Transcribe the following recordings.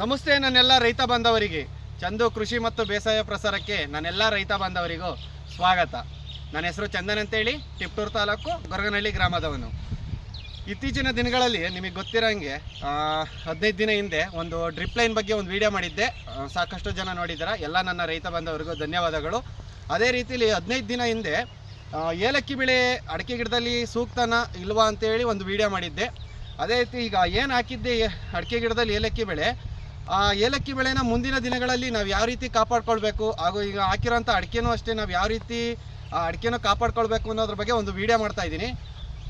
ನಮಸ್ತೆ ನನ್ನೆಲ್ಲ ರೈತ ಬಾಂಧವರಿಗೆ. ಚಂದು ಕೃಷಿ ಮತ್ತು ಬೇಸಾಯ ಪ್ರಸಾರಕ್ಕೆ ನನ್ನೆಲ್ಲ ರೈತ ಬಾಂಧವರಿಗೂ ಸ್ವಾಗತ. ನನ್ನ ಹೆಸರು ಚಂದನ್ ಅಂತೇಳಿ, ತಿಪ್ಟೂರು ತಾಲೂಕು ಗೊರಗನಹಳ್ಳಿ ಗ್ರಾಮದವನು. ಇತ್ತೀಚಿನ ದಿನಗಳಲ್ಲಿ ನಿಮಗೆ ಗೊತ್ತಿರೋಂಗೆ 15 ದಿನ ಹಿಂದೆ ಒಂದು ಡ್ರಿಪ್ ಲೈನ್ ಬಗ್ಗೆ ಒಂದು ವಿಡಿಯೋ ಮಾಡಿದ್ದೆ. ಸಾಕಷ್ಟು ಜನ ನೋಡಿದ್ದಾರೆ. ಎಲ್ಲ ನನ್ನ ರೈತ ಬಾಂಧವರಿಗೂ ಧನ್ಯವಾದಗಳು. ಅದೇ ರೀತಿಯಲ್ಲಿ 15 ದಿನ ಹಿಂದೆ ಏಲಕ್ಕಿ ಬೆಳೆ ಅಡಿಕೆ ಗಿಡದಲ್ಲಿ ಸೂಕ್ತನ ಇಲ್ವಾ ಅಂತೇಳಿ ಒಂದು ವಿಡಿಯೋ ಮಾಡಿದ್ದೆ. ಅದೇ ರೀತಿ ಈಗ ಏನು ಹಾಕಿದ್ದೆ ಅಡಿಕೆ ಗಿಡದಲ್ಲಿ ಏಲಕ್ಕಿ ಬೆಳೆ, ಆ ಏಲಕ್ಕಿ ಬೆಳೆನ ಮುಂದಿನ ದಿನಗಳಲ್ಲಿ ನಾವು ಯಾವ ರೀತಿ ಕಾಪಾಡ್ಕೊಳ್ಬೇಕು, ಹಾಗೂ ಈಗ ಹಾಕಿರೋಂಥ ಅಡಿಕೆನೂ ಅಷ್ಟೇ ನಾವು ಯಾವ ರೀತಿ ಆ ಅಡಿಕೆನೂ ಕಾಪಾಡ್ಕೊಳ್ಬೇಕು ಅನ್ನೋದ್ರ ಬಗ್ಗೆ ಒಂದು ವಿಡಿಯೋ ಮಾಡ್ತಾಯಿದ್ದೀನಿ.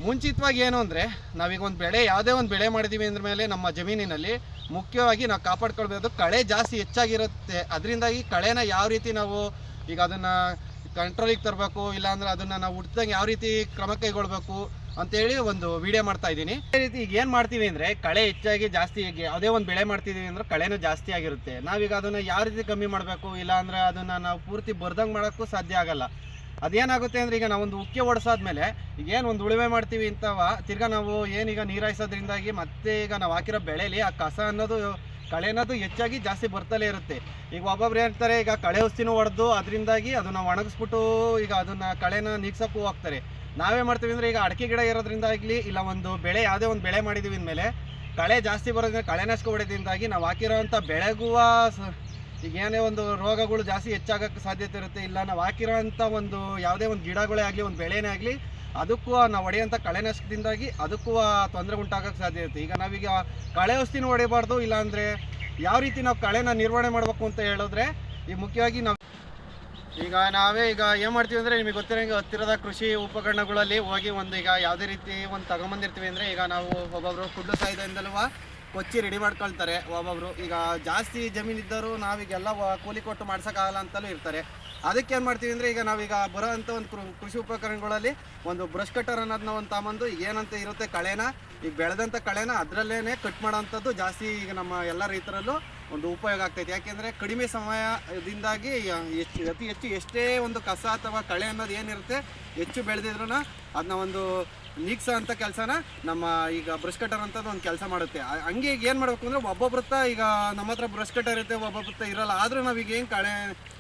ಮುಂಚಿತವಾಗಿ ಏನು ಅಂದರೆ, ನಾವೀಗ ಒಂದು ಬೆಳೆ ಯಾವುದೇ ಒಂದು ಬೆಳೆ ಮಾಡಿದ್ದೀವಿ ಅಂದ್ರ ಮೇಲೆ ನಮ್ಮ ಜಮೀನಿನಲ್ಲಿ ಮುಖ್ಯವಾಗಿ ನಾವು ಕಾಪಾಡ್ಕೊಳ್ಬೇಕು. ಕಳೆ ಜಾಸ್ತಿ ಹೆಚ್ಚಾಗಿರುತ್ತೆ. ಅದರಿಂದಾಗಿ ಕಳೆನ ಯಾವ ರೀತಿ ನಾವು ಈಗ ಅದನ್ನು ಕಂಟ್ರೋಲಿಗೆ ತರಬೇಕು, ಇಲ್ಲಾಂದರೆ ಅದನ್ನು ನಾವು ಹುಟ್ಟಿದಂಗೆ ಯಾವ ರೀತಿ ಕ್ರಮ ಕೈಗೊಳ್ಬೇಕು ಅಂತೇಳಿ ಒಂದು ವಿಡಿಯೋ ಮಾಡ್ತಾ ಇದ್ದೀನಿ. ಅದೇ ರೀತಿ ಈಗ ಏನು ಮಾಡ್ತೀವಿ ಅಂದರೆ, ಕಳೆ ಹೆಚ್ಚಾಗಿ ಜಾಸ್ತಿ ಯಾವುದೇ ಒಂದು ಬೆಳೆ ಮಾಡ್ತಿದ್ದೀವಿ ಅಂದ್ರೆ ಕಳೆನೂ ಜಾಸ್ತಿ ಆಗಿರುತ್ತೆ. ನಾವೀಗ ಅದನ್ನು ಯಾವ ರೀತಿ ಕಮ್ಮಿ ಮಾಡಬೇಕು, ಇಲ್ಲಾಂದರೆ ಅದನ್ನು ನಾವು ಪೂರ್ತಿ ಬರ್ದಂಗೆ ಮಾಡೋಕ್ಕೂ ಸಾಧ್ಯ ಆಗಲ್ಲ. ಅದೇನಾಗುತ್ತೆ ಅಂದರೆ, ಈಗ ನಾವೊಂದು ಉಕ್ಕೆ ಓಡಿಸಾದ್ಮೇಲೆ ಈಗ ಏನು ಒಂದು ಉಳುಮೆ ಮಾಡ್ತೀವಿ ಇಂಥವ ತಿರ್ಗಾ ನಾವು ಏನೀಗ ನೀರಾಯಿಸೋದ್ರಿಂದಾಗಿ ಮತ್ತೆ ಈಗ ನಾವು ಹಾಕಿರೋ ಬೆಳೆಯಲ್ಲಿ ಆ ಕಸ ಅನ್ನೋದು ಕಳೆ ಅನ್ನೋದು ಹೆಚ್ಚಾಗಿ ಜಾಸ್ತಿ ಬರ್ತಲೇ ಇರುತ್ತೆ. ಈಗ ಒಬ್ಬೊಬ್ರು ಹೇಳ್ತಾರೆ, ಈಗ ಕಳೆ ಔಷಧಿನೂ ಹೊಡೆದು ಅದರಿಂದಾಗಿ ಅದನ್ನು ಒಣಗಿಸ್ಬಿಟ್ಟು ಈಗ ಅದನ್ನು ಕಳೆನ ನೀಗ್ಸೋಕ್ಕೂ ಹೋಗ್ತಾರೆ. ನಾವೇ ಮಾಡ್ತೀವಿ ಅಂದರೆ, ಈಗ ಅಡಿಕೆ ಗಿಡ ಇರೋದ್ರಿಂದಾಗಲಿ ಇಲ್ಲ ಒಂದು ಬೆಳೆ ಯಾವುದೇ ಒಂದು ಬೆಳೆ ಮಾಡಿದ್ದೀವಿ ಅಂದಮೇಲೆ ಕಳೆ ಜಾಸ್ತಿ ಬರೋದ್ರಿಂದ ಕಳೆನಾಶಕ ಹೊಡೆದ್ರಿಂದಾಗಿ ನಾವು ಹಾಕಿರೋವಂಥ ಬೆಳೆಗೂ ಈಗ ಏನೇ ಒಂದು ರೋಗಗಳು ಜಾಸ್ತಿ ಹೆಚ್ಚಾಗೋಕ್ಕೆ ಸಾಧ್ಯತೆ ಇರುತ್ತೆ. ಇಲ್ಲ ನಾವು ಹಾಕಿರೋವಂಥ ಒಂದು ಯಾವುದೇ ಒಂದು ಗಿಡಗಳೇ ಆಗಲಿ ಒಂದು ಬೆಳೆನೇ ಆಗಲಿ ಅದಕ್ಕೂ ನಾವು ಹೊಡೆಯೋಂಥ ಕಳೆನಾಶಕದಿಂದಾಗಿ ಅದಕ್ಕೂ ತೊಂದರೆ ಉಂಟಾಗೋಕ್ಕೆ ಸಾಧ್ಯ ಇರುತ್ತೆ. ಈಗ ನಾವೀಗ ಕಳೆ ಔಷಧಿನೂ ಹೊಡಿಬಾರ್ದು. ಇಲ್ಲಾಂದರೆ ಯಾವ ರೀತಿ ನಾವು ಕಳೆನ ನಿರ್ವಹಣೆ ಮಾಡಬೇಕು ಅಂತ ಹೇಳಿದ್ರೆ, ಈಗ ಮುಖ್ಯವಾಗಿ ಈಗ ನಾವೇ ಈಗ ಏನು ಮಾಡ್ತೀವಿ ಅಂದರೆ, ನಿಮಗೆ ಗೊತ್ತಿರೋಂಗೆ ಹತ್ತಿರದ ಕೃಷಿ ಉಪಕರಣಗಳಲ್ಲಿ ಹೋಗಿ ಒಂದು ಈಗ ಯಾವುದೇ ರೀತಿ ಒಂದು ತಗೊಂಬಂದಿರ್ತೀವಿ ಅಂದರೆ, ಈಗ ನಾವು ಒಬ್ಬೊಬ್ಬರು ಕುಡ್ಲು ಸಾಯದಿಂದಲೂ ಕೊಚ್ಚಿ ರೆಡಿ ಮಾಡ್ಕೊಳ್ತಾರೆ. ಒಬ್ಬೊಬ್ಬರು ಈಗ ಜಾಸ್ತಿ ಜಮೀನಿದ್ದವರು ನಾವೀಗೆಲ್ಲ ಕೂಲಿ ಕೊಟ್ಟು ಮಾಡ್ಸೋಕ್ಕಾಗಲ್ಲ ಅಂತಲೂ ಇರ್ತಾರೆ. ಅದಕ್ಕೆ ಏನು ಮಾಡ್ತೀವಿ ಅಂದರೆ, ಈಗ ನಾವೀಗ ಬರೋ ಅಂಥ ಒಂದು ಕೃಷಿ ಉಪಕರಣಗಳಲ್ಲಿ ಒಂದು ಬ್ರಷ್ ಕಟ್ಟರ್ ಅನ್ನೋದನ್ನ ಒಂದು ತಗೊಂಬಂದು ಏನಂತ ಇರುತ್ತೆ ಕಳೆನ, ಈಗ ಬೆಳೆದಂಥ ಕಳೆನ ಅದರಲ್ಲೇ ಕಟ್ ಮಾಡೋವಂಥದ್ದು ಜಾಸ್ತಿ ಈಗ ನಮ್ಮ ಎಲ್ಲ ರೈತರಲ್ಲೂ ಒಂದು ಉಪಯೋಗ ಆಗ್ತೈತೆ. ಯಾಕೆಂದರೆ ಕಡಿಮೆ ಸಮಯದಿಂದಾಗಿ ಅತಿ ಹೆಚ್ಚು ಎಷ್ಟೇ ಒಂದು ಕಸ ಅಥವಾ ಕಳೆ ಅನ್ನೋದು ಏನಿರುತ್ತೆ ಹೆಚ್ಚು ಬೆಳೆದಿದ್ರೂ ಅದನ್ನ ಒಂದು ನೀಗ್ಸೋ ಅಂಥ ಕೆಲಸನ ನಮ್ಮ ಈಗ ಬ್ರಷ್ ಕಟ್ಟರ್ ಅಂಥದ್ದು ಒಂದು ಕೆಲಸ ಮಾಡುತ್ತೆ. ಹಂಗೆ ಈಗ ಏನು ಮಾಡಬೇಕು ಅಂದರೆ, ಒಬ್ಬೊಬ್ರತ್ತ ಈಗ ನಮ್ಮ ಹತ್ರ ಬ್ರಷ್ ಕಟ್ಟರ್ ಇರುತ್ತೆ, ಒಬ್ಬೊಬ್ರತ್ತ ಇರೋಲ್ಲ. ಆದರೂ ನಾವೀಗ ಏನು ಕಳೆ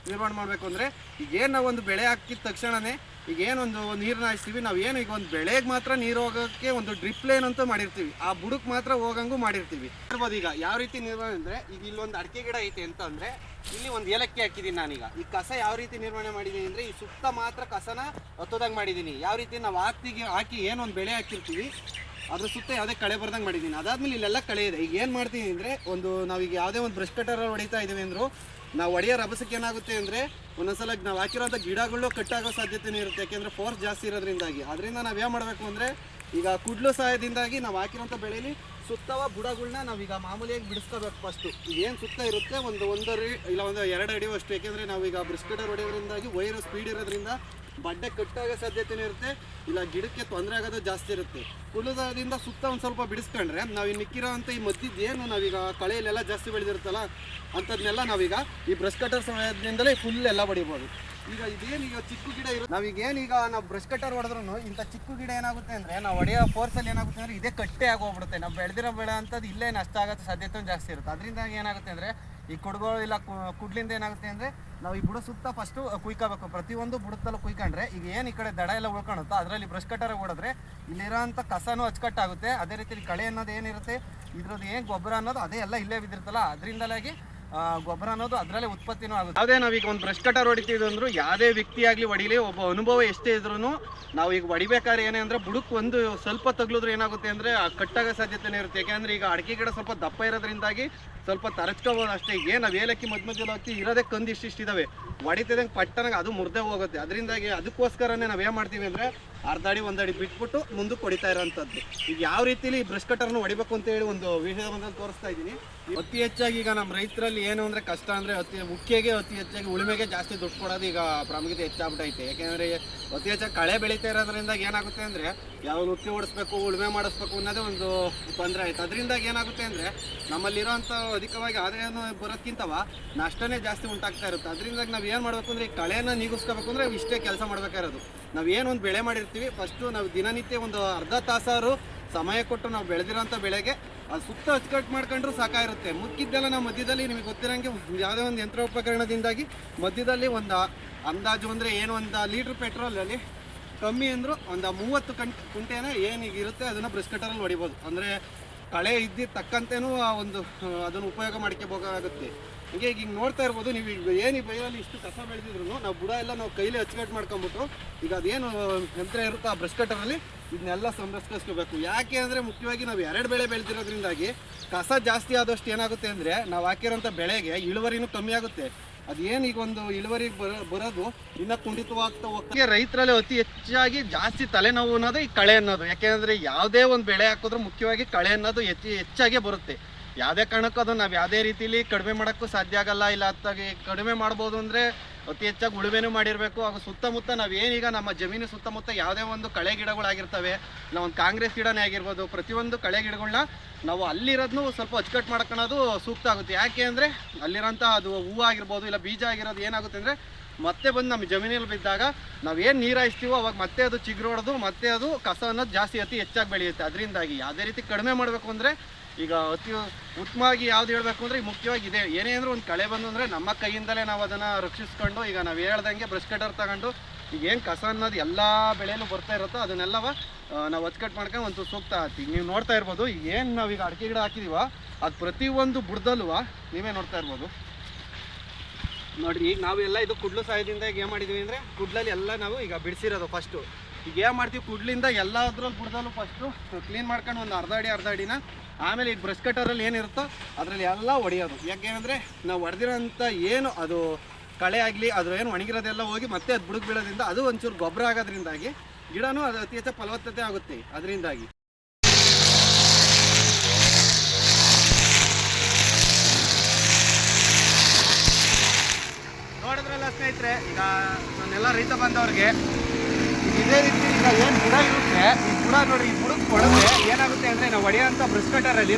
ನಿರ್ವಹಣೆ ಮಾಡಬೇಕು ಅಂದರೆ, ಈಗೇನು ನಾವು ಒಂದು ಬೆಳೆ ಹಾಕಿದ ತಕ್ಷಣವೇ ಈಗ ಏನೊಂದು ನೀರನ್ನ ಹಾಯಿಸ್ತೀವಿ, ನಾವು ಏನು ಈಗ ಒಂದು ಬೆಳೆಗೆ ಮಾತ್ರ ನೀರು ಹೋಗೋಕ್ಕೆ ಒಂದು ಡ್ರಿಪ್ ಲೈನ್ ಅಂತೂ ಮಾಡಿರ್ತೀವಿ, ಆ ಬುಡಕ್ಕೆ ಮಾತ್ರ ಹೋಗಂಗೂ ಮಾಡಿರ್ತೀವಿ. ಇರ್ಬೋದು ಈಗ ಯಾವ ರೀತಿ ನಿರ್ವಹಣೆ ಅಂದರೆ, ಈಗ ಇಲ್ಲೊಂದು ಅಡಿಕೆ ಗಿಡ ಐತೆ ಅಂತ ಅಂದರೆ ಇಲ್ಲಿ ಒಂದು ಏಲಕ್ಕಿ ಹಾಕಿದ್ದೀನಿ ನಾನೀಗ. ಈ ಕಸ ಯಾವ ರೀತಿ ನಿರ್ವಹಣೆ ಮಾಡಿದ್ದೀನಿ ಅಂದರೆ, ಈ ಸುತ್ತ ಮಾತ್ರ ಕಸನ ಹತ್ತೋದಂಗೆ ಮಾಡಿದ್ದೀನಿ. ಯಾವ ರೀತಿ ನಾವು ಹಾಕಿ ಏನೊಂದು ಬೆಳೆ ಹಾಕಿರ್ತೀವಿ ಅದ್ರ ಸುತ್ತ ಯಾವುದೇ ಕಳೆ ಬರ್ದಂಗೆ ಮಾಡಿದ್ದೀನಿ. ಅದಾದಮೇಲೆ ಇಲ್ಲೆಲ್ಲ ಕಳೆ ಇದೆ. ಈಗ ಏನು ಮಾಡ್ತೀನಿ ಅಂದರೆ, ಒಂದು ನಾವೀಗ ಯಾವುದೇ ಒಂದು ಬ್ರಷ್ ಕಟ್ಟರಲ್ಲಿ ಹೊಡಿತಾ ಇದ್ದೀವಿ ಅಂದರೂ ನಾವು ಹೊಡೆಯೋ ರಭಸಕ್ಕೆ ಏನಾಗುತ್ತೆ ಅಂದರೆ, ಒಂದೊಂದ್ಸಲ ನಾವು ಹಾಕಿರೋಂಥ ಗಿಡಗಳು ಕಟ್ಟಾಗೋ ಸಾಧ್ಯತೆಯೂ ಇರುತ್ತೆ. ಯಾಕೆಂದರೆ ಫೋರ್ಸ್ ಜಾಸ್ತಿ ಇರೋದ್ರಿಂದಾಗಿ. ಅದರಿಂದ ನಾವು ಏನು ಮಾಡಬೇಕು ಅಂದರೆ, ಈಗ ಕುಡ್ಲು ಸಹಾಯದಿಂದಾಗಿ ನಾವು ಹಾಕಿರೋಂಥ ಬೆಳೆಯಲ್ಲಿ ಸುತ್ತವ ಬುಡಗಳನ್ನ ನಾವೀಗ ಮಾಮೂಲಿಯಾಗಿ ಬಿಡಿಸ್ಕೋಬೇಕು. ಫಸ್ಟು ಏನು ಸುತ್ತ ಇರುತ್ತೆ ಒಂದೂವರೆ ಇಲ್ಲ ಒಂದು 2 ಅಡಿ ಅಷ್ಟು. ಯಾಕೆಂದರೆ ನಾವೀಗ ಬ್ರಷ್ ಕಟ್ಟರ್ ಹೊಡೆಯೋದ್ರಿಂದಾಗಿ ವೈರು ಸ್ಪೀಡ್ ಇರೋದ್ರಿಂದ ಬಡ್ಡೆ ಕಟ್ಟಾಗೋ ಸಾಧ್ಯತೆಯೂ ಇರುತ್ತೆ, ಇಲ್ಲ ಗಿಡಕ್ಕೆ ತೊಂದರೆ ಆಗೋದು ಜಾಸ್ತಿ ಇರುತ್ತೆ. ಕುಲುದದಿಂದ ಸುತ್ತ ಒಂದು ಸ್ವಲ್ಪ ಬಿಡಿಸ್ಕೊಂಡ್ರೆ ನಾವು ಈ ಮಿಕ್ಕಿರೋ ಅಂಥ ಈ ಮದ್ದಿದ್ದು ಏನು ನಾವೀಗ ಕಳೆಯಲ್ಲೆಲ್ಲ ಜಾಸ್ತಿ ಬೆಳೆದಿರುತ್ತಲ್ಲ ಅಂಥದ್ದನ್ನೆಲ್ಲ ನಾವೀಗ ಈ ಬ್ರಷ್ ಕಟ್ಟರ್ ಸಹಾಯದಿಂದಲೇ ಫುಲ್ ಎಲ್ಲ ಬಡಿಬೋದು. ಈಗ ಇದೇನೀಗ ಚಿಕ್ಕ ಗಿಡ ಇರುತ್ತೆ, ನಾವೀಗೇನೀಗ ನಾವು ಬ್ರಷ್ ಕಟ್ಟರ್ ಹೊಡೆದ್ರೂ ಇಂಥ ಚಿಕ್ಕ ಗಿಡ ಏನಾಗುತ್ತೆ ಅಂದರೆ, ನಾವು ಹೊಡೆಯೋ ಫೋರ್ಸಲ್ಲಿ ಏನಾಗುತ್ತೆ ಅಂದರೆ ಇದೇ ಕಟ್ಟೆ ಆಗೋಗ್ಬಿಡುತ್ತೆ. ನಾವು ಬೆಳೆದಿರೋ ಬೆಳೆ ಅಂಥದ್ದು ಇಲ್ಲೇ ನಷ್ಟ ಆಗೋದು ಸಾಧ್ಯತೆ ಜಾಸ್ತಿ ಇರುತ್ತೆ. ಅದರಿಂದಾಗಿ ಏನಾಗುತ್ತೆ ಅಂದರೆ, ಈ ಕುಡ್ಗಳು ಇಲ್ಲ ಕುಡ್ಲಿಂದ ಏನಾಗುತ್ತೆ ಅಂದರೆ, ನಾವು ಈ ಬುಡ ಸುತ್ತ ಫಸ್ಟು ಕುಯ್ಕೋಬೇಕು. ಪ್ರತಿಯೊಂದು ಬುಡದಲ್ಲೂ ಕುಯ್ಕೊಂಡ್ರೆ ಈಗ ಏನು ಈ ಕಡೆ ದಡ ಎಲ್ಲ ಉಳ್ಕೊಳುತ್ತೋ ಅದರಲ್ಲಿ ಬ್ರಷ್ ಕಟ್ಟರ್ ಹೊಡೆದ್ರೆ ಇಲ್ಲಿರೋಂಥ ಕಸನೂ ಅಚ್ಚುಕಟ್ಟಾಗುತ್ತೆ. ಅದೇ ರೀತಿ ಕಳೆ ಅನ್ನೋದು ಏನಿರುತ್ತೆ ಇದ್ರದ್ದು ಏನು ಗೊಬ್ಬರ ಅನ್ನೋದು ಅದೇ ಎಲ್ಲ ಇಲ್ಲೇ ಬಿದ್ದಿರ್ತಲ್ಲ, ಅದರಿಂದಲಾಗಿ ಗೊಬ್ಬರ ಅನ್ನೋದು ಅದರಲ್ಲೇ ಉತ್ಪತ್ತಿನೂ ಆಗುತ್ತೆ. ಯಾವುದೇ ನಾವೀಗ ಒಂದು ಬ್ರಷ್ ಕಟ್ಟರ್ ಹೊಡಿತೀವಿ ಅಂದರೂ ಯಾವುದೇ ವ್ಯಕ್ತಿ ಆಗಲಿ ಹೊಡಿಲಿ, ಒಬ್ಬ ಅನುಭವ ಎಷ್ಟೇ ಇದ್ರೂ ನಾವು ಈಗ ಹೊಡಿಬೇಕಾದ್ರೆ ಏನೇ ಅಂದರೆ ಬುಡಕ್ಕೆ ಒಂದು ಸ್ವಲ್ಪ ತಗ್ಲಿದ್ರೆ ಏನಾಗುತ್ತೆ ಅಂದರೆ ಕಟ್ಟಾಗೋ ಸಾಧ್ಯತೆಯೇ ಇರುತ್ತೆ. ಯಾಕೆಂದರೆ ಈಗ ಅಡಿಕೆ ಗಿಡ ಸ್ವಲ್ಪ ದಪ್ಪ ಇರೋದ್ರಿಂದಾಗಿ ಸ್ವಲ್ಪ ತರಚ್ಕೋಬೋದು ಅಷ್ಟೇ. ಏನು ನಾವು ಏಲಕ್ಕಿ ಮಧ್ಯದಲ್ಲಿ ಹಾಕ್ತೀವಿ ಇರೋದೇ ಕಂದು ಇಷ್ಟಿದ್ದಾವೆ, ಹೊಡಿತಿದಂಗೆ ಪಟ್ಟನಾಗ ಅದು ಮುರಿದೇ ಹೋಗುತ್ತೆ. ಅದರಿಂದಾಗಿ ಅದಕ್ಕೋಸ್ಕರನೇ ನಾವು ಏನು ಮಾಡ್ತೀವಿ ಅಂದರೆ, ಅರ್ಧ ಅಡಿ 1 ಅಡಿ ಬಿಟ್ಬಿಟ್ಟು ಮುಂದಕ್ಕೆ ಹೊಡಿತಾ ಇರೋಂಥದ್ದು. ಈಗ ಯಾವ ರೀತಿಲಿ ಬ್ರಷ್ ಕಟ್ಟರ್ನ ಹೊಡಿಬೇಕು ಅಂತೇಳಿ ಒಂದು ವಿಡಿಯೋ ಬಂದಲ್ಲಿ ತೋರಿಸ್ತಾ ಇದ್ದೀನಿ. ಅತಿ ಹೆಚ್ಚಾಗಿ ಈಗ ನಮ್ಮ ರೈತರಲ್ಲಿ ಏನು ಅಂದರೆ ಕಷ್ಟ ಅಂದರೆ ಅತಿ ಹೆಚ್ಚಾಗಿ ಉಳುಮೆಗೆ ಜಾಸ್ತಿ ದುಡ್ಡು ಕೊಡೋದು ಈಗ ಪ್ರಾಮುಖ್ಯತೆ ಹೆಚ್ಚಾಗ್ಬಿಟ್ಟೈತೆ. ಯಾಕೆಂದರೆ ಅತಿ ಹೆಚ್ಚಾಗಿ ಕಳೆ ಬೆಳೀತಾ ಇರೋದ್ರಿಂದ ಏನಾಗುತ್ತೆ ಅಂದರೆ, ಯಾವ ಉಕ್ಕಿ ಓಡಿಸ್ಬೇಕು ಉಳುಮೆ ಮಾಡಿಸ್ಬೇಕು ಅನ್ನೋದೇ ಒಂದು ತೊಂದರೆ ಆಯ್ತು. ಅದರಿಂದಾಗಿ ಏನಾಗುತ್ತೆ ಅಂದರೆ, ನಮ್ಮಲ್ಲಿರೋಂಥ ಅಧಿಕವಾಗಿ ಆದಾಯನೂ ಬರೋದಕ್ಕಿಂತವ ನಷ್ಟನೇ ಜಾಸ್ತಿ ಉಂಟಾಗ್ತಾ ಇರುತ್ತೆ. ಅದರಿಂದಾಗಿ ನಾವು ಏನು ಮಾಡಬೇಕು ಅಂದರೆ, ಈ ಕಳೆನ ನೀಗಿಸ್ಕೋಬೇಕು ಅಂದರೆ ಇಷ್ಟೇ ಕೆಲಸ ಮಾಡಬೇಕಾಗಿರೋದು. ನಾವು ಏನೊಂದು ಬೆಳೆ ಮಾಡಿರ್ತೀವಿ ಫಸ್ಟು ನಾವು ದಿನನಿತ್ಯ ಒಂದು ಅರ್ಧ ತಾಸಾರು ಸಮಯ ಕೊಟ್ಟು ನಾವು ಬೆಳೆದಿರೋಂಥ ಬೆಳೆಗೆ ಅದು ಸುತ್ತ ಅಚ್ಚುಕಟ್ಟು ಮಾಡ್ಕೊಂಡ್ರು ಸಾಕಾಗಿರುತ್ತೆ. ಮುಕ್ಕಿದ್ದೆಲ್ಲ ನಾವು ಮಧ್ಯದಲ್ಲಿ ನಿಮಗೆ ಗೊತ್ತಿರೋಂಗೆ ಯಾವುದೇ ಒಂದು ಯಂತ್ರೋಪಕರಣದಿಂದಾಗಿ ಮಧ್ಯದಲ್ಲಿ ಒಂದು ಅಂದಾಜು ಅಂದರೆ ಏನು ಒಂದು ಲೀಟ್ರ್ ಪೆಟ್ರೋಲಲ್ಲಿ ಕಮ್ಮಿ ಅಂದರೂ ಒಂದು 30 ಕುಂಟೆನ ಏನಿಗಿರುತ್ತೆ ಅದನ್ನು ಬ್ರಷ್ ಕಟ್ಟರಲ್ಲಿ ಹೊಡಿಬೋದು. ಅಂದರೆ ಕಳೆ ಇದ್ದಿದ್ದ ತಕ್ಕಂತೆನೂ ಒಂದು ಅದನ್ನು ಉಪಯೋಗ ಮಾಡ್ಕೋಬೇಕಾಗುತ್ತೆ. ಹೀಗೆ ಈಗ ನೋಡ್ತಾ ಇರ್ಬೋದು ನೀವು. ಈಗ ಏನು ಈ ಬೈಲಲ್ಲಿ ಇಷ್ಟು ಕಸ ಬೆಳೆದಿದ್ರು ನಾವು ಬುಡ ಎಲ್ಲ ನಾವು ಕೈಲಿ ಅಚ್ಚುಕಟ್ಟು ಮಾಡ್ಕೊಂಬಿಟ್ಟು ಈಗ ಅದೇನು ಯಂತ್ರ ಇರುತ್ತೋ ಆ ಬ್ರಷ್ ಕಟ್ಟರಲ್ಲಿ ಇದನ್ನೆಲ್ಲ ಸಂರಕ್ಷಿಸ್ಕೋಬೇಕು. ಯಾಕೆ ಅಂದರೆ ಮುಖ್ಯವಾಗಿ ನಾವು 2 ಬೆಳೆ ಬೆಳೆದಿರೋದ್ರಿಂದಾಗಿ ಕಸ ಜಾಸ್ತಿ ಆದಷ್ಟು ಏನಾಗುತ್ತೆ ಅಂದರೆ ನಾವು ಹಾಕಿರೋಂಥ ಬೆಳೆಗೆ ಇಳುವರಿನೂ ಕಮ್ಮಿ ಆಗುತ್ತೆ. ಅದೇನು ಈಗ ಒಂದು ಇಳುವರಿಗೆ ಬರೋದು ಇನ್ನೂ ಕುಂಠಿತವಾಗ್ತಾ ಹೋಗ್ತದೆ. ರೈತರಲ್ಲಿ ಅತಿ ಹೆಚ್ಚಾಗಿ ಜಾಸ್ತಿ ತಲೆನೋವು ಅನ್ನೋದು ಈ ಕಳೆ ಅನ್ನೋದು. ಯಾಕೆಂದರೆ ಯಾವುದೇ ಒಂದು ಬೆಳೆ ಹಾಕಿದ್ರೂ ಮುಖ್ಯವಾಗಿ ಕಳೆ ಅನ್ನೋದು ಹೆಚ್ಚಾಗೇ ಬರುತ್ತೆ. ಯಾವುದೇ ಕಾರಣಕ್ಕೂ ಅದು ನಾವು ಯಾವುದೇ ರೀತಿಲಿ ಕಡಿಮೆ ಮಾಡೋಕ್ಕೂ ಸಾಧ್ಯ ಆಗಲ್ಲ. ಇಲ್ಲ ಅತ್ತಾಗಿ ಕಡಿಮೆ ಮಾಡ್ಬೋದು ಅಂದರೆ ಅತಿ ಹೆಚ್ಚಾಗಿ ಉಳುಮೆನೂ ಮಾಡಿರಬೇಕು. ಹಾಗೂ ಸುತ್ತಮುತ್ತ ನಾವೇನೀಗ ನಮ್ಮ ಜಮೀನು ಸುತ್ತಮುತ್ತ ಯಾವುದೇ ಒಂದು ಕಳೆ ಗಿಡಗಳಾಗಿರ್ತವೆ, ಇಲ್ಲ ಒಂದು ಕಾಂಗ್ರೆಸ್ ಗಿಡನೇ ಆಗಿರ್ಬೋದು, ಪ್ರತಿಯೊಂದು ಕಳೆ ಗಿಡಗಳನ್ನ ನಾವು ಅಲ್ಲಿರೋದನ್ನು ಸ್ವಲ್ಪ ಅಚ್ಚುಕಟ್ಟು ಮಾಡ್ಕೊಳ್ಳೋದು ಸೂಕ್ತ ಆಗುತ್ತೆ. ಯಾಕೆ ಅಂದರೆ ಅಲ್ಲಿರೋಂಥ ಅದು ಹೂವು ಆಗಿರ್ಬೋದು ಇಲ್ಲ ಬೀಜ ಆಗಿರೋದು ಏನಾಗುತ್ತೆ ಅಂದರೆ ಮತ್ತೆ ಬಂದು ನಮ್ಮ ಜಮೀನಲ್ಲಿ ಬಿದ್ದಾಗ ನಾವೇನು ನೀರು ಹಾಯಿಸ್ತೀವೋ ಅವಾಗ ಮತ್ತೆ ಅದು ಚಿಗುರು ಹೊಡೆದು ಮತ್ತೆ ಅದು ಕಸ ಅನ್ನೋದು ಜಾಸ್ತಿ ಅತಿ ಹೆಚ್ಚಾಗಿ ಬೆಳೆಯುತ್ತೆ. ಅದರಿಂದಾಗಿ ಯಾವುದೇ ರೀತಿ ಕಡಿಮೆ ಮಾಡಬೇಕು ಅಂದರೆ ಈಗ ಅತಿ ಉತ್ತಮವಾಗಿ ಯಾವ್ದು ಹೇಳಬೇಕು ಅಂದರೆ ಮುಖ್ಯವಾಗಿ ಇದೆ. ಏನೇ ಅಂದರೂ ಒಂದು ಕಳೆ ಬಂದು ಅಂದರೆ ನಮ್ಮ ಕೈಯಿಂದಲೇ ನಾವು ಅದನ್ನು ರಕ್ಷಿಸ್ಕೊಂಡು ಈಗ ನಾವು ಹೇಳ್ದಂಗೆ ಬ್ರಷ್ ಕಟರ್ ತಗೊಂಡು ಈಗ ಏನು ಕಸ ಅನ್ನೋದು ಎಲ್ಲ ಬೆಳೆಯಲ್ಲೂ ಬರ್ತಾ ಇರುತ್ತೋ ಅದನ್ನೆಲ್ಲವ ನಾವು ಅಚ್ಚುಕಟ್ಟು ಮಾಡ್ಕೊಂಡು ಒಂದು ಸೂಕ್ತ ಆಯ್ತು. ಈಗ ನೀವು ನೋಡ್ತಾ ಇರ್ಬೋದು ಈಗ ಏನು ನಾವೀಗ ಅಡಿಕೆ ಗಿಡ ಹಾಕಿದೀವ ಅದು ಪ್ರತಿಯೊಂದು ಬುಡದಲ್ವ ನೀವೇ ನೋಡ್ತಾ ಇರ್ಬೋದು. ನೋಡಿರಿ ಈಗ ನಾವೆಲ್ಲ ಇದು ಕುಡ್ಲು ಸಹಾಯದಿಂದ ಈಗ ಏನು ಮಾಡಿದ್ವಿ ಅಂದರೆ ಕುಡ್ಲಲ್ಲಿ ಎಲ್ಲ ನಾವು ಈಗ ಬಿಡಿಸಿರೋದು ಫಸ್ಟು. ಈಗ ಏನು ಮಾಡ್ತೀವಿ ಕುಡ್ಲಿಂದ ಎಲ್ಲದ್ರಲ್ಲಿ ಬುಡದಲ್ಲೂ ಫಸ್ಟು ಕ್ಲೀನ್ ಮಾಡ್ಕೊಂಡು ಒಂದು ಅರ್ಧ ಅಡಿನ ಆಮೇಲೆ ಈಗ ಬ್ರಷ್ ಕಟ್ಟರಲ್ಲಿ ಏನಿರುತ್ತೋ ಅದರಲ್ಲಿ ಎಲ್ಲ ಹೊಡೆಯೋದು. ಯಾಕೆಂದರೆ ನಾವು ಹೊಡೆದಿರೋಂಥ ಏನು ಅದು ಕಳೆ ಆಗಲಿ ಅದ್ರ ಏನು ಒಣಗಿರೋದೆಲ್ಲ ಹೋಗಿ ಮತ್ತೆ ಅದು ಬುಡಕ್ಕೆ ಬೀಳೋದ್ರಿಂದ ಅದು ಒಂಚೂರು ಗೊಬ್ಬರ ಆಗೋದ್ರಿಂದಾಗಿ ಗಿಡನೂ ಅದು ಅತಿ ಹೆಚ್ಚು ಫಲವತ್ತತೆ ಆಗುತ್ತೆ. ಅದರಿಂದಾಗಿ ನೋಡಿದ್ರಲ್ಲ ಸ್ನೇಹಿತರೆ, ಈಗ ನನ್ನೆಲ್ಲ ರೈತ ಬಂದವ್ರಿಗೆ ಇದೇ ರೀತಿ ಈಗ ಏನು ಬುಡ ಇರುತ್ತೆ ಈ ಬುಡ ನೋಡಿ ಈ ಬುಡಕ್ಕೆ ಹೊಡೆದ್ರೆ ಏನಾಗುತ್ತೆ ಅಂದರೆ ನಾವು ಹೊಡೆಯೋಂಥ ಬ್ರಷ್ ಕಟ್ಟರಲ್ಲಿ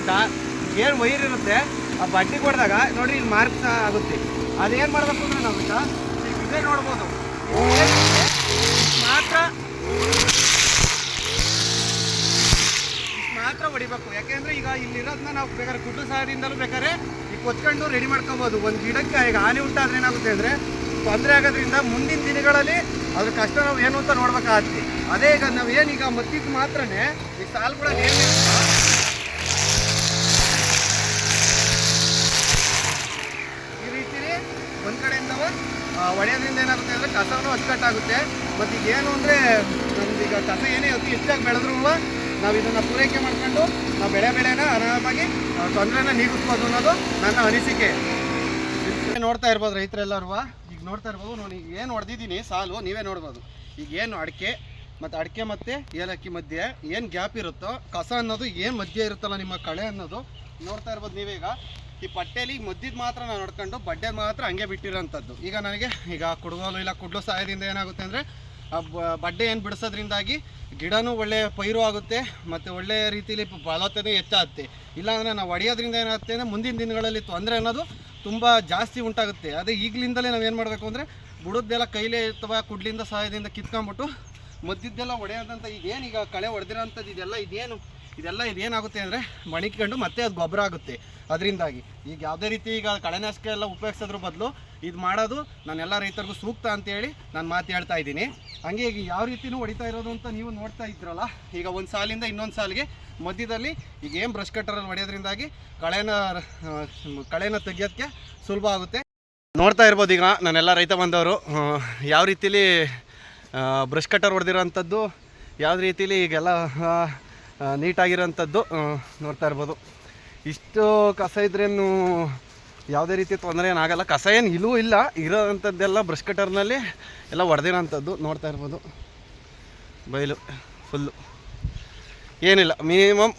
ಏನು ವೈರ್ ಇರುತ್ತೆ ಆ ಬಡ್ಡಿಗೆ ಹೊಡೆದಾಗ ನೋಡಿರಿ ಇಲ್ಲಿ ಮಾರ್ಕ್ಸ್ ಆಗುತ್ತೆ. ಅದೇನು ಮಾಡಬೇಕು ಅಂದರೆ ನಾವು ಈಗ ಇದೇ ನೋಡ್ಬೋದು ಮಾತ್ರ ಹೊಡಿಬೇಕು. ಯಾಕೆಂದರೆ ಈಗ ಇಲ್ಲಿರೋದನ್ನ ನಾವು ಬೇಕಾದ್ರೆ ಕುಡ್ಲು ಸಹಾಯದಿಂದಲೂ ಬೇಕಾದ್ರೆ ಈಗ ಕೊಚ್ಕೊಂಡು ರೆಡಿ ಮಾಡ್ಕೊಬೋದು. ಒಂದು ಗಿಡಕ್ಕೆ ಈಗ ಹಾನಿ ಉಂಟಾದ್ರೆ ಏನಾಗುತ್ತೆ ಅಂದರೆ ತೊಂದರೆ ಆಗೋದ್ರಿಂದ ಮುಂದಿನ ದಿನಗಳಲ್ಲಿ ಅದ್ರ ಕಷ್ಟ ನಾವು ಏನು ಅಂತ ನೋಡ್ಬೇಕಾಗತ್ತೆ. ಅದೇ ಈಗ ನಾವು ಏನೀಗ ಮತ್ತಿಗೆ ಮಾತ್ರನೇ ಈ ಸಾಲುಗಳಲ್ಲಿ ಏನಿರುತ್ತೋ ಈ ರೀತಿಲಿ ಒಂದು ಕಡೆಯಿಂದ ಹೊಡೆಯೋದ್ರಿಂದ ಏನಾಗುತ್ತೆ ಅಂದರೆ ಕಸನೂ ಅಚ್ಚುಕಟ್ಟಾಗುತ್ತೆ. ಮತ್ತು ಈಗ ಏನು ಅಂದರೆ ನಮ್ದೀಗ ಕಸ ಏನೇ ಅತಿ ಹೆಚ್ಚಾಗಿ ಬೆಳೆದ್ರೂ ನಾವು ಇದನ್ನು ಪೂರೈಕೆ ಮಾಡ್ಕೊಂಡು ನಾವು ಬೆಳೆನ ಆರಾಮಾಗಿ ತೊಂದರೆನ ನೀಗಿಸ್ಬೋದು ಅನ್ನೋದು ನನ್ನ ಅನಿಸಿಕೆ. ನೋಡ್ತಾ ಇರ್ಬೋದು ರೈತರೆಲ್ಲರೂ ಈಗ ನೋಡ್ತಾ ಇರ್ಬೋದು. ನಾನು ಈಗ ಏನು ಹೊಡೆದಿದ್ದೀನಿ ಸಾಲು ನೀವೇ ನೋಡ್ಬೋದು. ಈಗ ಏನು ಅಡಿಕೆ ಮತ್ತು ಏಲಕ್ಕಿ ಮಧ್ಯೆ ಏನು ಗ್ಯಾಪ್ ಇರುತ್ತೋ ಕಸ ಅನ್ನೋದು ಏನು ಮಧ್ಯೆ ಇರುತ್ತಲ್ಲ ನಿಮ್ಮ ಕಳೆ ಅನ್ನೋದು ನೋಡ್ತಾ ಇರ್ಬೋದು ನೀವೀಗ. ಈ ಪಟ್ಟೆಯಲ್ಲಿ ಮದ್ದಿದ್ದು ಮಾತ್ರ ನಾನು ನೋಡ್ಕೊಂಡು ಬಡ್ಡೆ ಮಾತ್ರ ಹಂಗೆ ಬಿಟ್ಟಿರೋಂಥದ್ದು. ಈಗ ನನಗೆ ಈಗ ಕುಡ್ಗೋಲು ಇಲ್ಲ ಕುಡ್ಲು ಸಹಾಯದಿಂದ ಏನಾಗುತ್ತೆ ಅಂದರೆ ಆ ಬಡ್ಡೆ ಏನು ಬಿಡಿಸೋದ್ರಿಂದಾಗಿ ಗಿಡನೂ ಒಳ್ಳೆಯ ಪೈರು ಆಗುತ್ತೆ ಮತ್ತು ಒಳ್ಳೆಯ ರೀತಿಯಲ್ಲಿ ಫಲವತ್ತತೆ ಹೆಚ್ಚಾಗುತ್ತೆ. ಇಲ್ಲಾಂದರೆ ನಾವು ಹೊಡೆಯೋದ್ರಿಂದ ಏನಾಗುತ್ತೆ ಅಂದರೆ ಮುಂದಿನ ದಿನಗಳಲ್ಲಿ ತೊಂದರೆ ಅನ್ನೋದು ತುಂಬ ಜಾಸ್ತಿ ಉಂಟಾಗುತ್ತೆ. ಅದೇ ಈಗಲಿಂದಲೇ ನಾವೇನು ಮಾಡಬೇಕು ಅಂದರೆ ಬುಡದ್ದೆಲ್ಲ ಕೈಲೇ ಅಥವಾ ಕುಡ್ಲಿಂದ ಸಹಾಯದಿಂದ ಕಿತ್ಕೊಂಡ್ಬಿಟ್ಟು ಮದ್ದಿದ್ದೆಲ್ಲ ಹೊಡೆಯೋದಂಥ ಈಗ ಕಳೆ ಹೊಡೆದಿರೋಂಥದ್ದು ಇದೇನಾಗುತ್ತೆ ಅಂದರೆ ಮಣಿಕೊಂಡು ಮತ್ತೆ ಅದು ಗೊಬ್ಬರ ಆಗುತ್ತೆ. ಅದರಿಂದಾಗಿ ಈಗ ಯಾವುದೇ ರೀತಿ ಈಗ ಕಳೆನಾಶಕ ಎಲ್ಲ ಉಪಯೋಗಿಸೋದ್ರ ಬದಲು ಇದು ಮಾಡೋದು ನಾನೆಲ್ಲ ರೈತರಿಗೂ ಸೂಕ್ತ ಅಂತೇಳಿ ನಾನು ಮಾತು ಹೇಳ್ತಾ ಇದ್ದೀನಿ. ಹಂಗೆ ಈಗ ಯಾವ ರೀತಿಯೂ ಹೊಡಿತಾ ಇರೋದು ಅಂತ ನೀವು ನೋಡ್ತಾ ಇದ್ರಲ್ಲ. ಈಗ ಒಂದು ಸಾಲಿಂದ ಇನ್ನೊಂದು ಸಾಲಿಗೆ ಮಧ್ಯದಲ್ಲಿ ಈಗ ಏನು ಬ್ರಷ್ ಕಟ್ಟರಲ್ಲಿ ಹೊಡೆಯೋದ್ರಿಂದಾಗಿ ಕಳೆನ ತೆಗಿಯೋದಕ್ಕೆ ಸುಲಭ ಆಗುತ್ತೆ. ನೋಡ್ತಾ ಇರ್ಬೋದು ಈಗ ನಾನೆಲ್ಲ ರೈತ ಬಂದವರು ಯಾವ ರೀತಿಲಿ ಬ್ರಷ್ ಕಟ್ಟರ್ ಹೊಡೆದಿರೋಂಥದ್ದು ಯಾವ ರೀತಿಲಿ ಈಗೆಲ್ಲ ನೀಟಾಗಿರೋಂಥದ್ದು ನೋಡ್ತಾ ಇರ್ಬೋದು. ಇಷ್ಟು ಕಸ ಇದ್ರೇನು ಯಾವುದೇ ರೀತಿ ತೊಂದರೆ ಏನಾಗಲ್ಲ. ಕಸ ಏನು ಇಲ್ಲೂ ಇಲ್ಲ, ಇರೋವಂಥದ್ದೆಲ್ಲ ಬ್ರಷ್ ಕಟರ್ನಲ್ಲಿ ಎಲ್ಲ ಹೊಡೆದಿರೋಂಥದ್ದು ನೋಡ್ತಾ ಇರ್ಬೋದು. ಬಯಲು ಫುಲ್ಲು ಏನಿಲ್ಲ, ಮಿನಿಮಮ್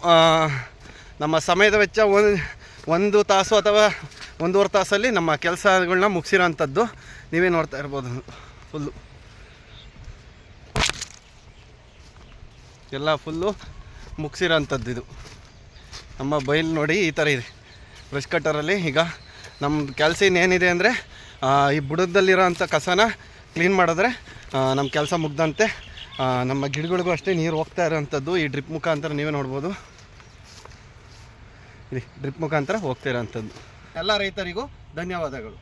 ನಮ್ಮ ಸಮಯದ ವೆಚ್ಚ ಒಂದು ತಾಸು ಅಥವಾ 1.5 ತಾಸಲ್ಲಿ ನಮ್ಮ ಕೆಲಸಗಳನ್ನ ಮುಗಿಸಿರೋಂಥದ್ದು ನೀವೇ ನೋಡ್ತಾ ಇರ್ಬೋದು. ಫುಲ್ಲು ಎಲ್ಲ ಫುಲ್ಲು ಮುಗಿಸಿರೋಂಥದ್ದು ಇದು ನಮ್ಮ ಬೈಲು ನೋಡಿ ಈ ಥರ ಇದೆ ಬ್ರಷ್ ಕಟ್ಟರಲ್ಲಿ. ಈಗ ನಮ್ಮ ಕೆಲಸ ಇನ್ನೇನಿದೆ ಅಂದರೆ ಈ ಬುಡದಲ್ಲಿರೋ ಅಂಥ ಕಸನ ಕ್ಲೀನ್ ಮಾಡಿದ್ರೆ ನಮ್ಮ ಕೆಲಸ ಮುಗ್ದಂತೆ. ನಮ್ಮ ಗಿಡಗಳಿಗೂ ಅಷ್ಟೇ ನೀರು ಹೋಗ್ತಾ ಇರೋವಂಥದ್ದು ಈ ಡ್ರಿಪ್ ಮುಖಾಂತರ ನೀವೇ ನೋಡ್ಬೋದು. ಇಲ್ಲಿ ಡ್ರಿಪ್ ಮುಖಾಂತರ ಹೋಗ್ತಿರೋಂಥದ್ದು. ಎಲ್ಲ ರೈತರಿಗೂ ಧನ್ಯವಾದಗಳು.